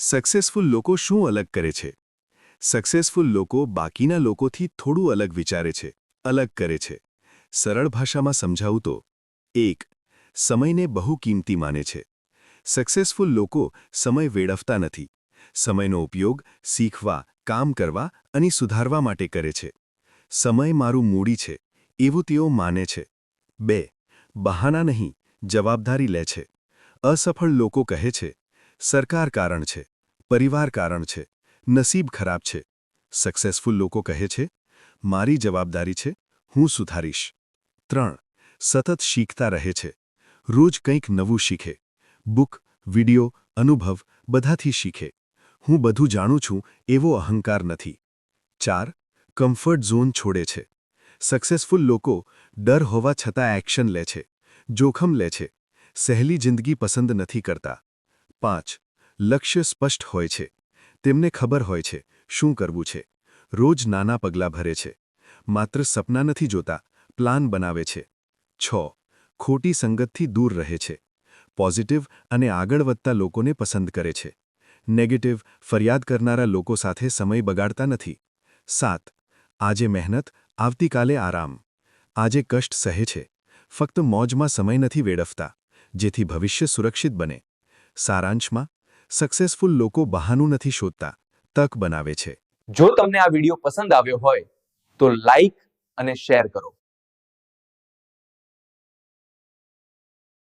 Successful લોકો શું અલગ કરે છે? સક્સેસફુલ લોકો બાકીના લોકોથી થોડું અલગ વિચારે છે, અલગ કરે છે. સરળ ભાષામાં સમજાવું તો 1. સમયને બહુ કિંમતી માને છે. સક્સેસફુલ લોકો સમય વેડફતા નથી. સમયનો ઉપયોગ શીખવા, કામ કરવા અને સુધારવા માટે કરે છે. સમય મારું મૂડી છે, એવું તેઓ માને છે. 2. બહાના નહીં, જવાબદારી લે છે. અસફળ લોકો કહે છે, સરકાર કારણ છે, પરિવાર કારણ છે, નસીબ ખરાબ છે. સક્સેસફુલ લોકો કહે છે, મારી જવાબદારી છે, હું સુધારીશ. 3. સતત શીખતા રહે છે. રોજ કંઈક નવું શીખે. બુક, વિડિયો, અનુભવ બધાથી શીખે. હું બધું જાણું છું એવો અહંકાર નથી. 4. કમ્ફર્ટ ઝોન છોડે છે. સક્સેસફુલ લોકો ડર હોવા છતાં એક્શન લે છે, જોખમ લે છે, સહેલી જિંદગી પસંદ નથી કરતા. 5. લક્ષ્ય સ્પષ્ટ હોય છે. તેમને ખબર હોય છે શું કરવું છે. રોજ નાના પગલાં ભરે છે. માત્ર સપના નથી જોતા, પ્લાન બનાવે છે. 6. ખોટી સંગતથી દૂર રહે છે. પોઝિટિવ અને આગળ વધતા લોકોને પસંદ કરે છે. નેગેટિવ, ફરિયાદ કરનારા લોકો સાથે સમય બગાડતા નથી. 7. આજે મહેનત, આવતીકાલે આરામ. આજે કષ્ટ સહે છે. ફક્ત મોજમાં સમય નથી વેડફતા, જેથી ભવિષ્ય સુરક્ષિત બને. સારાંશમાં, સક્સેસફુલ લોકો બહાનું નથી શોધતા, તક બનાવે છે. જો તમને આ વિડીયો પસંદ આવ્યો હોય તો લાઈક અને શેર કરો.